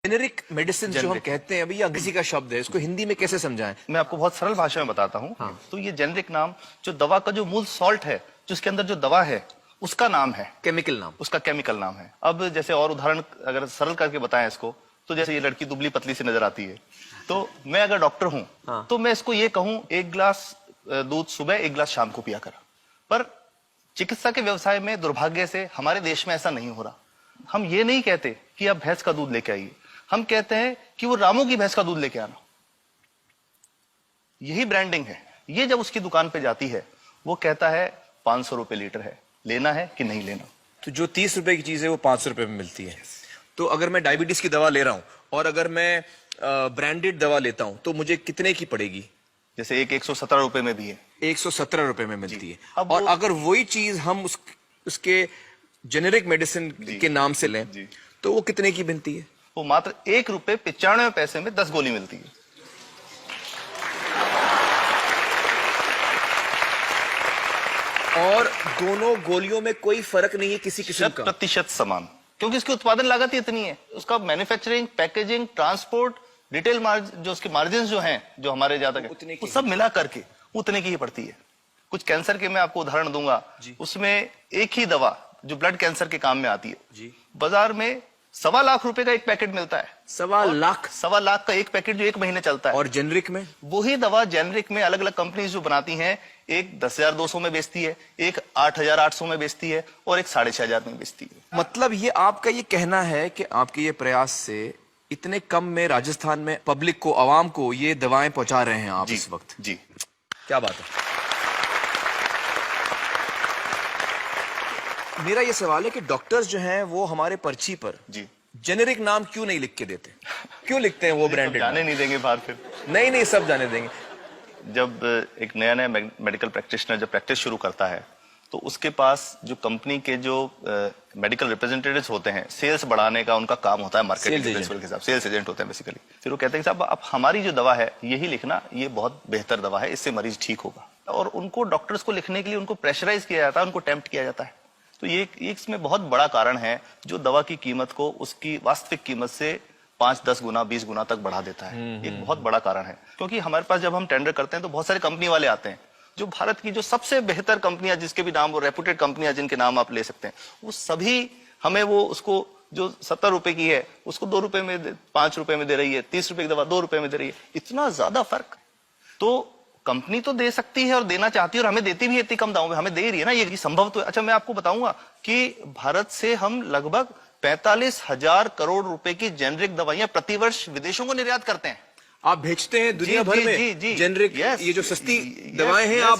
Generic medicine जो हम कहते हैं, अभी ये अंग्रेजी का शब्द है, इसको हिंदी में कैसे समझाएं? मैं आपको बहुत सरल भाषा में बताता हूँ। हाँ। तो ये जेनेरिक नाम जो दवा का जो मूल सॉल्ट है, जिसके अंदर जो दवा है, उसका नाम है, केमिकल नाम, उसका केमिकल नाम है। अब जैसे और उदाहरण अगर सरल करके बताएं इसको, तो जैसे ये लड़की दुबली पतली सी नजर आती है, तो मैं अगर डॉक्टर हूं, हाँ। तो मैं इसको ये कहूं, एक गिलास दूध सुबह, एक गिलास शाम को पिया कर। पर चिकित्सा के व्यवसाय में दुर्भाग्य से हमारे देश में ऐसा नहीं हो रहा। हम ये नहीं कहते कि आप भैंस का दूध लेके आइए, हम कहते हैं कि वो रामू की भैंस का दूध लेके आना। यही ब्रांडिंग है। ये जब उसकी दुकान पे जाती है, वो कहता है 500 रुपए लीटर है, लेना है कि नहीं लेना। तो जो 30 रुपए की चीज है वो 500 रुपए में मिलती है। तो अगर मैं डायबिटीज की दवा ले रहा हूं और अगर मैं ब्रांडेड दवा लेता हूं तो मुझे कितने की पड़ेगी? जैसे एक 117 रुपए में भी है, 117 रुपए में मिलती है। अब और अगर वही चीज हम उसके जेनेरिक मेडिसिन के नाम से लें तो वो कितने की बनती है? वो मात्र 1 रुपए 95 पैसे में 10 गोली मिलती है। और दोनों गोलियों में कोई फर्क नहीं है किसी किस्म का? 100% समान, क्योंकि इसकी उत्पादन लागत ही इतनी है। उसका manufacturing, packaging, transport, retail margin, जो उसके मार्जिन जो हैं, जो हमारे ज्यादा वो सब मिला करके उतने की ही पड़ती है। कुछ कैंसर के मैं आपको उदाहरण दूंगा, उसमें एक ही दवा जो ब्लड कैंसर के काम में आती है, बाजार में 1.25 लाख रुपए का एक पैकेट मिलता है। 1.25 लाख का एक पैकेट जो 1 महीने चलता है। और जेनरिक में वही दवा जेनरिक में अलग अलग कंपनीज जो बनाती हैं, एक 10,200 में बेचती है, एक 8,800 में बेचती है और एक 6,500 में बेचती है। मतलब ये आपका ये कहना है कि आपके ये प्रयास से इतने कम में राजस्थान में पब्लिक को, आवाम को ये दवाएं पहुंचा रहे हैं आप इस वक्त? जी, क्या बात है। मेरा ये सवाल है कि डॉक्टर्स जो हैं वो हमारे पर्ची पर जेनेरिक नाम क्यों नहीं लिख के देते? क्यों लिखते हैं वो ब्रांडेड? जाने नहीं देंगे बाहर फिर? नहीं, सब जाने देंगे। जब एक नया मेडिकल प्रैक्टिशनर जब प्रैक्टिस शुरू करता है, तो उसके पास जो कंपनी के जो मेडिकल रिप्रेजेंटेटिव्स होते हैं, सेल्स बढ़ाने का उनका काम होता है, मार्केटिंग प्रिंसिपल के हिसाब से सेल्स एजेंट होते हैं बेसिकली। फिर वो कहते हैं कि साहब आप हमारी जो दवा है यही लिखना, ये बहुत बेहतर दवा है, इससे मरीज ठीक होगा। और उनको डॉक्टर्स को लिखने के लिए उनको प्रेशराइज किया जाता है, उनको टेम्प्ट किया जाता है। तो ये इसमें बहुत बड़ा कारण है जो दवा की कीमत को उसकी वास्तविक कीमत से 5, 10 गुना, 20 गुना तक बढ़ा देता है। एक बहुत बड़ा कारण है, क्योंकि हमारे पास जब हम टेंडर करते हैं तो बहुत सारे कंपनी वाले आते हैं, जो भारत की जो सबसे बेहतर कंपनियां, जिसके भी नाम वो रेपुटेड कंपनियां जिनके नाम आप ले सकते हैं, वो सभी हमें वो उसको जो 70 रुपए की है उसको 2 रुपए में, 5 रुपए में दे रही है। 30 रुपए की दवा 2 रुपए में दे रही है। इतना ज्यादा फर्क। तो कंपनी तो दे सकती है और देना चाहती है, और हमें देती भी है इतनी कम दामों में, हमें दे रही है ना, ये संभव तो है। अच्छा, मैं आपको बताऊंगा कि भारत से हम लगभग 45,000 करोड़ रुपए की जेनरिक दवाइयां प्रतिवर्ष विदेशों को निर्यात करते हैं। आप भेजते हैं दुनिया भर में जेनरिक, ये जो सस्ती दवाएं हैं आप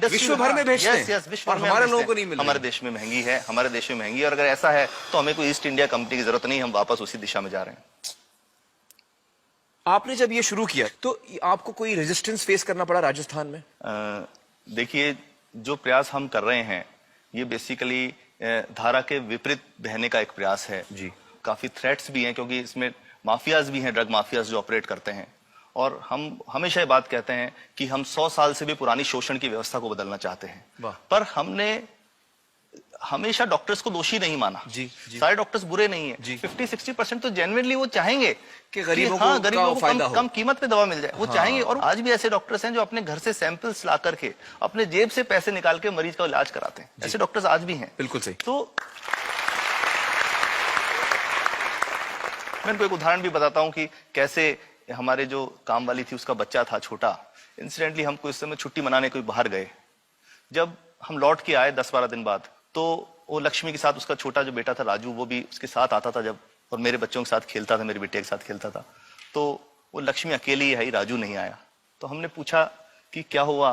विश्व भर में भेजते हैं? और हमारे लोगों को नहीं मिल रही। हमारे देश में महंगी है, हमारे देश में महंगी है। और अगर ऐसा है तो हमें कोई ईस्ट इंडिया कंपनी की जरूरत नहीं, हम वापस उसी दिशा में जा रहे हैं। आपने जब ये शुरू किया तो आपको कोई रेजिस्टेंस फेस करना पड़ा राजस्थान में? देखिए, जो प्रयास हम कर रहे हैं ये बेसिकली धारा के विपरीत बहने का एक प्रयास है जी। काफी थ्रेट्स भी हैं, क्योंकि इसमें माफियाज भी हैं, ड्रग माफियाज जो ऑपरेट करते हैं। और हम हमेशा ये बात कहते हैं कि हम 100 साल से भी पुरानी शोषण की व्यवस्था को बदलना चाहते हैं, पर हमने हमेशा डॉक्टर्स को दोषी नहीं माना। सारे डॉक्टर्स बुरे नहीं है। 50-60% तो जेन्युइनली वो चाहेंगे कि गरीबों को कम कीमत पे दवा मिल जाए, वो चाहेंगे। और आज भी ऐसे डॉक्टर्स हैं जो अपने घर से सैंपल्स ला करके अपने जेब से पैसे निकाल के मरीज का इलाज कराते हैं। ऐसे डॉक्टर्स आज भी हैं। बिल्कुल सही। तो मैं इनको एक उदाहरण भी बताता हूँ कि कैसे हमारे जो काम वाली थी, उसका बच्चा था छोटा। इंसिडेंटली हम इस समय छुट्टी मनाने कोई बाहर गए। जब हम लौट के आए 10-12 दिन बाद, तो वो लक्ष्मी के साथ उसका छोटा जो बेटा था राजू, वो भी उसके साथ आता था जब, और मेरे बच्चों के साथ खेलता था, मेरे बेटे के साथ खेलता था। तो वो लक्ष्मी अकेली ही आई, राजू नहीं आया। तो हमने पूछा कि क्या हुआ,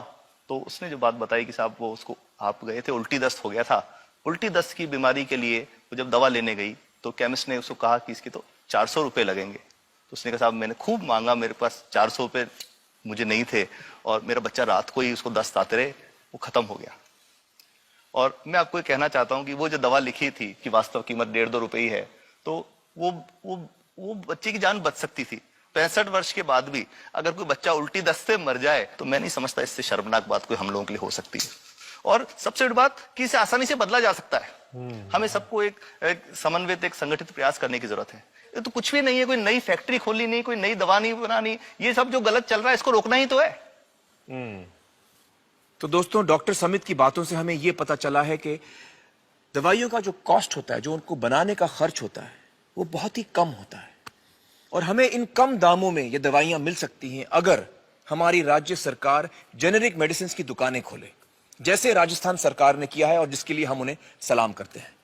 तो उसने जो बात बताई कि साहब वो उसको, आप गए थे, उल्टी दस्त हो गया था। उल्टी दस्त की बीमारी के लिए वो जब दवा लेने गई तो केमिस्ट ने उसको कहा कि इसके तो 400 रुपए लगेंगे। तो उसने कहा साहब मैंने खूब मांगा, मेरे पास 400 रुपए मुझे नहीं थे, और मेरा बच्चा रात को ही उसको दस्त आते रहे, वो खत्म हो गया। और मैं आपको ये कहना चाहता हूं कि वो जो दवा लिखी थी कि वास्तव कीमत 1.5-2 रुपए ही है, तो वो बच्चे की जान बच सकती थी। 65 वर्ष के बाद भी अगर कोई बच्चा उल्टी दस्त से मर जाए तो मैं नहीं समझता इससे शर्मनाक बात कोई हम लोगों के लिए हो सकती है। और सबसे बड़ी बात कि इसे आसानी से बदला जा सकता है। हमें सबको एक समन्वित, एक संगठित प्रयास करने की जरूरत है। ये तो कुछ भी नहीं है, कोई नई फैक्ट्री खोलनी नहीं, कोई नई दवा नहीं बनानी, ये सब जो गलत चल रहा है इसको रोकना ही तो है। तो दोस्तों, डॉक्टर समित की बातों से हमें यह पता चला है कि दवाइयों का जो कॉस्ट होता है, जो उनको बनाने का खर्च होता है, वो बहुत ही कम होता है और हमें इन कम दामों में ये दवाइयां मिल सकती हैं अगर हमारी राज्य सरकार जेनेरिक मेडिसिन की दुकानें खोले, जैसे राजस्थान सरकार ने किया है और जिसके लिए हम उन्हें सलाम करते हैं।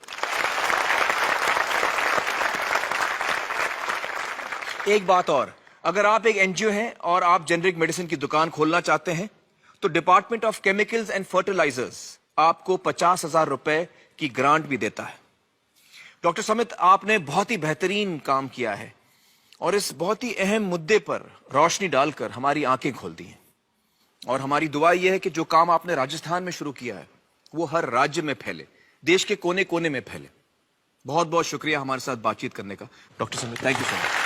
एक बात और, अगर आप एक एनजीओ हैं और आप जेनेरिक मेडिसिन की दुकान खोलना चाहते हैं तो department of chemicals and fertilisers आपको 50,000 रुपए की ग्रांट भी देता है। डॉक्टर समित, आपने बहुत ही बेहतरीन काम किया है और इस बहुत ही अहम मुद्दे पर रोशनी डालकर हमारी आंखें खोल दी हैं और हमारी दुआ यह है कि जो काम आपने राजस्थान में शुरू किया है वो हर राज्य में फैले, देश के कोने कोने में फैले। बहुत बहुत शुक्रिया हमारे साथ बातचीत करने का doctor Samit. Thank you so much.